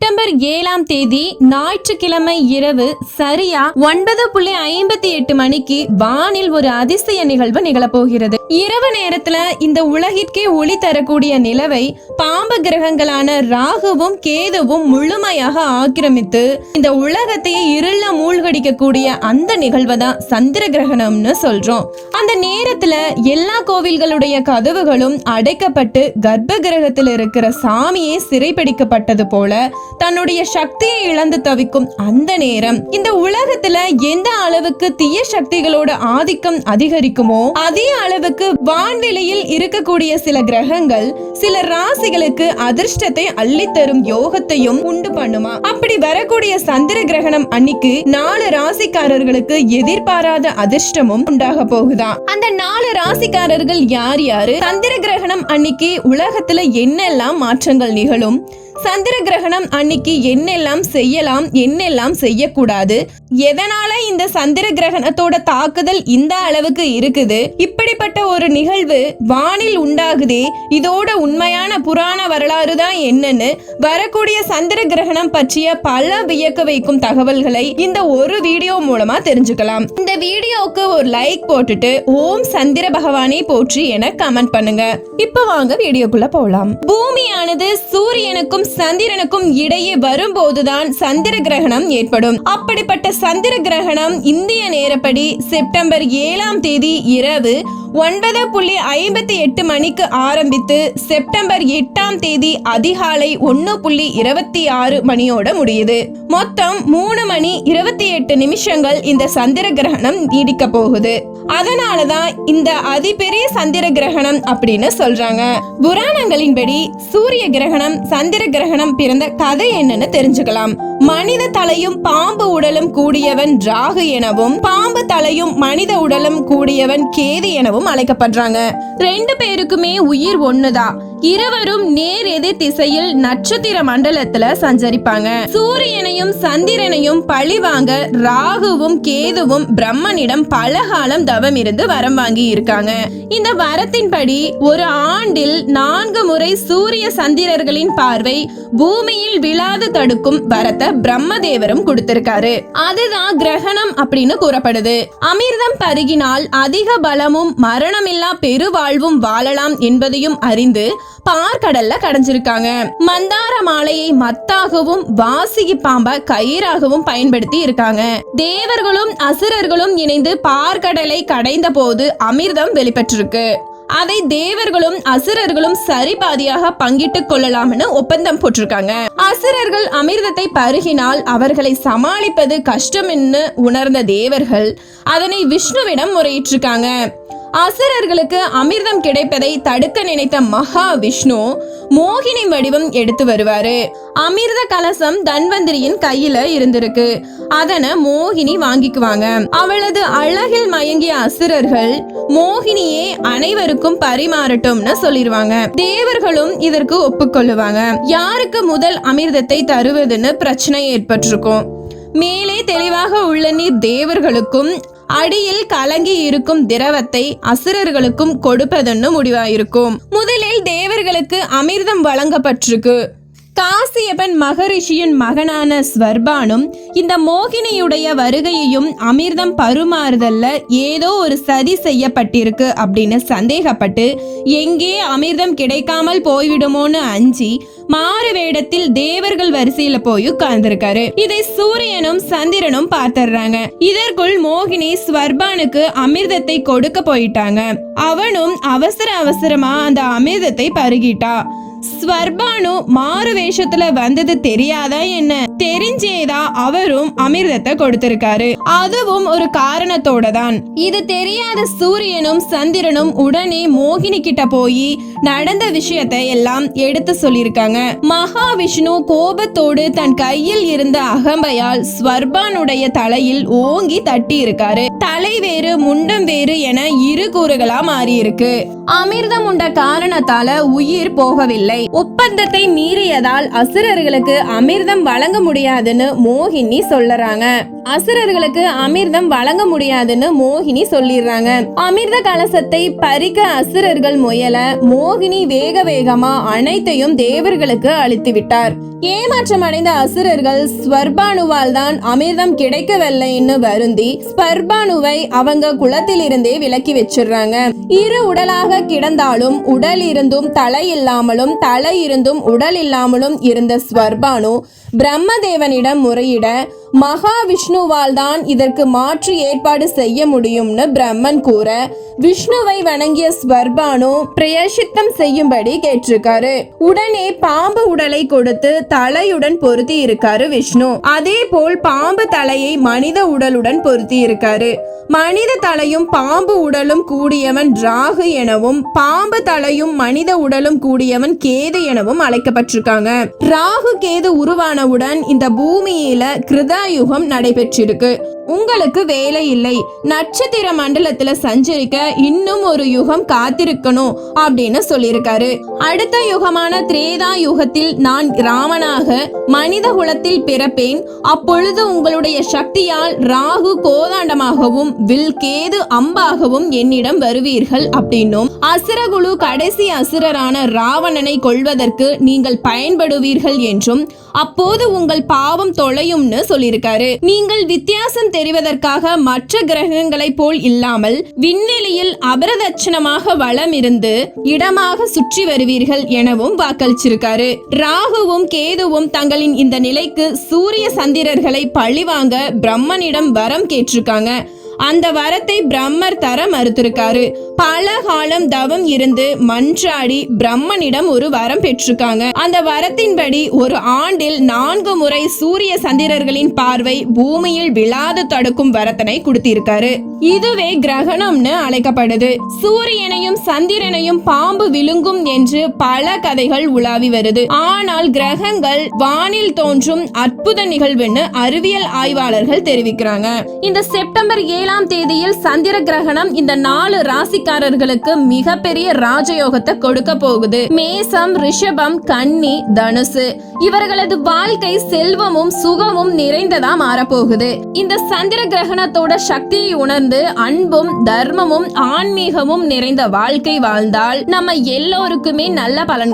September 7ஆம் தேதி ஞாயிற்றுக்கிழமை இரவு சரியா 9:58 மணிக்கு வானில் ஒரு அதிசய நிகழ்வு நிகழப்போகிறது. இரவு நேரத்துல இந்த உலகிற்கே ஒளி தரக்கூடிய நிலவை பாம்பு கிரகங்களான ராகுவும் கேதுவும் முழுமையாக ஆக்கிரமித்து இந்த உலகத்தையே இருள மூழ்கடிக்கக்கூடிய அந்த நிகழ்வை தான் சந்திர கிரகணம்னு சொல்றோம். அந்த நேரத்துல எல்லா கோவில்களுடைய கதவுகளும் அடைக்கப்பட்டு கர்ப்ப கிரகத்தில் இருக்கிற சாமியே சிறைப்பிடிக்கப்பட்டது போல தன்னுடைய சக்தியை இழந்து தவிக்கும் அந்த நேரம் இந்த உலகத்துல எந்த அளவுக்கு தீய சக்திகளோட ஆதிக்கம் அதிகரிக்குமோ அதே அளவுக்கு வான்வெளியில் இருக்கக்கூடிய சில கிரகங்கள் சில ராசிகளுக்கு அதிர்ஷ்டத்தை அள்ளித்தரும் யோகத்தையும் உண்டு பண்ணுமா. அப்படி வரக்கூடிய சந்திர கிரகணம் அன்னைக்கு 4 ராசிக்காரர்களுக்கு எதிர்பாராத அதிர்ஷ்டமும் உண்டாக போகுதா. அந்த 4 ராசிக்காரர்கள் யார் யாரு, சந்திர கிரகணம் அன்னைக்கு உலகத்துல என்னெல்லாம் மாற்றங்கள் நிகழும், சந்திர கிரகணம் அன்னைக்கு என்னெல்லாம் செய்யலாம் என்னெல்லாம் செய்யக்கூடாது, எதனால இந்த சந்திர கிரகணத்தோட தாக்குதல் இந்த அளவுக்கு இருக்குது, இப்படிப்பட்ட ஒரு நிகழ்வு வானில் உண்டாகுதே இதோட உண்மையான புராண வரலாறு தான் என்னன்னு வரக்கூடிய சந்திர கிரகணம் பற்றிய பல வியக்க வைக்கும் தகவல்களை இந்த ஒரு வீடியோ மூலமா தெரிஞ்சுக்கலாம். இந்த வீடியோவுக்கு ஒரு லைக் போட்டுட்டு ஓம் சந்திர பகவானை போற்றி என கமெண்ட் பண்ணுங்க. இப்ப வாங்க வீடியோக்குள்ள போலாம். பூமியானது சூரியனுக்கும் சந்திரனுக்கும் இடையே வரும்போதுதான் சந்திர கிரகணம் ஏற்படும். அப்படிப்பட்ட சந்திர கிரகணம் இந்திய நேரப்படி செப்டம்பர் 7ஆம் தேதி இரவு 9:58 மணிக்கு ஆரம்பித்து செப்டம்பர் 8ஆம் தேதி அதிகாலை 1:26 மணியோட முடியுது. மொத்தம் 3 மணி 28 நிமிஷங்கள் இந்த சந்திர கிரகணம் நீடிக்க போகுது. அதனாலதான் இந்த அதிபெரிய சந்திர கிரகணம் அப்படின்னு சொல்றாங்க. புராணங்களின்படி சூரிய கிரகணம் சந்திர கிரகணம் பிறந்த கதை என்னன்னு தெரிஞ்சுக்கலாம். மனித தலையும் பாம்பு உடலும் கூடியவன் ராகு எனவும் பாம்பு தலையும் மனித உடலும் கூடியவன் கேது எனவும் அழைக்கப்படுறாங்க. 2 பேருக்குமே உயிர் ஒண்ணுதான். இருவரும் நேர் எதிர் திசையில் நட்சத்திர மண்டலத்துல சஞ்சரிப்பாங்க. சூரியனையும் சந்திரனையும் பழிவாங்க ராகுவும் கேதுவும் பிரம்மனிடம் பல காலம் தவம் இருந்து வரம் வாங்கி இருக்காங்க. இந்த வரத்தின்படி ஒரு ஆண்டில் 4 முறை சூரிய சந்திரர்களின் பார்வை பூமியில் விழாது தடுக்கும் வரத்தை பிரம்மதேவரும் கொடுத்திருக்காரு. அதுதான் கிரகணம் அப்படின்னு கூறப்படுது. அமிர்தம் பருகினால் அதிக பலமும் மரணமில்லா பெருவாழ்வும் வாழலாம் என்பதையும் அறிந்து பார்க்கடல்ல கடைஞ்சிருக்காங்க. மந்தார மாலையை மத்தாகவும் வாசிகி பாம்ப கயிறாகவும் பயன்படுத்தி இருக்காங்க. தேவர்களும் அசுரர்களும் இணைந்து பார்க்கடலை கடைந்த போது அமிர்தம் வெளிப்பட்டிருக்கு. அதை தேவர்களும் அசுரர்களும் சரிபாதியாக பங்கிட்டுக் கொள்ளலாம்னு ஒப்பந்தம் போட்டிருக்காங்க. அசுரர்கள் அமிர்தத்தை பருகினால் அவர்களை சமாளிப்பது கஷ்டம் என்று உணர்ந்த தேவர்கள் அதனை விஷ்ணுவிடம் முறையிட்டிருக்காங்க. அசுரர்களுக்கு அமிர்தம் கிடைப்பதை தடுக்க நினைத்த மகா விஷ்ணு மோகினி வடிவம் எடுத்து வருவாரு. அமிர்த கலசம் தன்வந்திரியின் கையில இருந்திருக்கு. அதனை மோகினி வாங்கிக்குவாங்க. அவளது அழகில் மயங்கிய அசுரர்கள் மோகினியே அனைவருக்கும் பரிமாறட்டும்னு சொல்லிருவாங்க. தேவர்களும் இதற்கு ஒப்புக்கொள்ளுவாங்க. யாருக்கு முதல் அமிர்தத்தை தருவதுன்னு பிரச்சனை ஏற்பட்டிருக்கும். மேலே தெளிவாக உள்ள நீர் தேவர்களுக்கும் அடியில் கலங்கி இருக்கும் திரவத்தை அசுரர்களுக்கும் கொடுப்பதுன்னு முடிவாயிருக்கும். முதலில் தேவர்களுக்கு அமிர்தம் வழங்கப்பட்டிருக்கு. காசியப்பன் மகரிஷியின் மகனான ஸ்வர்பானும் இந்த மோகினியுடைய வருகையையும் அமிர்தம் பருமாறுதல்ல ஏதோ ஒரு சதி செய்யப்பட்டிருக்கு அப்படின்னு சந்தேகப்பட்டு எங்கே அமிர்தம் கிடைக்காமல் போய்விடுமோன்னு அஞ்சி மாறு வேடத்தில் தேவர்கள் வரிசையில போய் உட்கார்ந்திருக்காரு. இதை சூரியனும் சந்திரனும் பார்த்துறாங்க. இதற்குள் மோகினி ஸ்வர்பானுக்கு அமிர்தத்தை கொடுக்க போயிட்டாங்க. அவனும் அவசரமா அந்த அமிர்தத்தை பருகிட்டா. ஸ்வர்பானு மாறு வேஷத்துல வந்தது தெரியாதா என்ன? தெரிஞ்சேதா அவரும் அமிர்தத்தை கொடுத்திருக்காரு. அதுவும் ஒரு காரணத்தோட தான். இது தெரியாத சூரியனும் சந்திரனும் உடனே மோகினி கிட்ட போய் நடந்த விஷயத்தை எல்லாம் எடுத்து சொல்லியிருக்காங்க. மகாவிஷ்ணு கோபத்தோடு தன் கையில் இருந்த அகம்பையால் ஸ்வர்பானுடைய தலையில் ஓங்கி தட்டி இருக்காரு. தலை வேறு முண்டம் வேறு என 2 கூறுகளா மாறி இருக்கு. அமிர்தம் உண்ட காரணத்தால உயிர் போகவில்லை. இல்லை. ஒப்பந்தத்தை மீறியதால் அசுரர்களுக்கு அமிர்தம் வழங்க முடியாதுன்னு மோகினி சொல்லறாங்க. அசுரர்களுக்கு அமிர்தம் வழங்க முடியாதுன்னு மோகினி சொல்லிடுறாங்க. அமிர்த கலசத்தை பறிக்க அசுரர்கள் முயல மோகினி வேக வேகமா அனைத்தையும் தேவர்களுக்கு அளித்து விட்டார். ஏமாற்றம் அடைந்த அசுரர்கள் ஸ்வர்பானுவால் தான் அமிர்தம் கிடைக்கவில்லைன்னு வருந்தி ஸ்வர்பானுவை அவங்க குலத்திலிருந்தே விலக்கி வச்சிடுறாங்க. இரு உடலாக கிடந்தாலும் உடல் இருந்தும் தலை இல்லாமலும் தலை இருந்தும் உடல் இல்லாமலும் இருந்த ஸ்வர்பானு பிரம்மதேவனிடம் முறையிட மகாவிஷ்ணுவால் தான் இதற்கு மாற்று ஏற்பாடு செய்ய முடியும்னு பிரம்மன் கூற விஷ்ணுவை வணங்கிய ஸ்வர்பானு பிரயசித்தம் செய்யும்படி கேட்டிருக்காரு. உடனே பாம்பு உடலை கொடுத்து தலையுடன் பொருத்தி இருக்காரு விஷ்ணு. அதே போல் பாம்பு தலையை மனித உடலுடன் பொருத்தி இருக்காரு. மனித தலையும் பாம்பு உடலும் கூடியவன் ராகு எனவும் பாம்பு தலையும் மனித உடலும் கூடியவன் கேது எனவும் அழைக்கப்பட்டிருக்காங்க. ராகு கேது உருவானவுடன் இந்த பூமியில கிருதாயுகம் நடைபெற்றிருக்கு. உங்களுக்கு வேலை இல்லை, நட்சத்திர மண்டலத்துல சஞ்சரிக்க இன்னும் ஒரு யுகம் காத்திருக்கணும் அப்படின்னு சொல்லியிருக்காரு. அடுத்த யுகமான திரேதா யுகத்தில் நான் ராமனாக மனித குலத்தில் பிறப்பேன். அப்பொழுது உங்களுடைய சக்தியால் ராகு கோதாண்டமாகவும் வில் கேது அம்பாகவும் என்னிடம் வருவீர்கள் அப்படின்னும் அசுரகுழு கடைசி அசுரரான ராவணனை கொல்வதற்கு நீங்கள் பயன்படுவீர்கள் என்றும் அப்போது உங்கள் பாவம் தொலையும்னு சொல்லியிருக்காரு. நீங்கள் வித்தியாசம் தெரிவதற்காக மற்ற கிரகங்களை போல் இல்லாமல் விண்வெளியில் அபரதட்சணமாக வலம் இருந்து இடமாக சுற்றி வருவீர்கள் எனவும் வாக்களிச்சிருக்காரு. ராகுவும் கேதுவும் தங்களின் இந்த நிலைக்கு சூரிய சந்திரர்களை பழிவாங்க பிரம்மனிடம் வரம் கேட்டிருக்காங்க. அந்த வரத்தை பிரம்மர் தர மறுத்திருக்காரு. பல காலம் தவம் இருந்து மன்றாடி பிரம்மனிடம் ஒரு வரம் பெற்றிருக்காங்க. அந்த வரத்தின்படி ஒரு ஆண்டில் 4 முறை சூரிய சந்திரர்களின் பார்வை பூமியில் விழாது தடுக்கும் வரத்தினை கொடுத்திருக்காரு. இதுவே கிரகணம்னு அழைக்கப்படுது. சூரியனையும் சந்திரனையும் பாம்பு விழுங்கும் என்று பல கதைகள் உலாவி வருது. ஆனால் கிரகங்கள் வானில் தோன்றும் அற்புத நிகழ்வுன்னு அறிவியல் ஆய்வாளர்கள் தெரிவிக்கிறாங்க. இந்த செப்டம்பர் 7ஆம் தேதியில் சந்திர கிரகணம் இந்த 4 ராசிக்காரர்களுக்கு மிகப்பெரிய ராஜயோகத்தை கொடுக்க போகுது. மேசம், ரிஷபம், கன்னி, தனுசு இவர்களது வாழ்க்கை செல்வமும் சுகமும் நிறைந்ததா மாறப்போகுது. இந்த சந்திர கிரகணத்தோட சக்தியை உணர்ந்து அன்பும் தர்மமும் ஆன்மீகமும் நிறைந்த வாழ்க்கை வாழ்ந்தால் நம்ம எல்லோருக்குமே நல்ல பலன்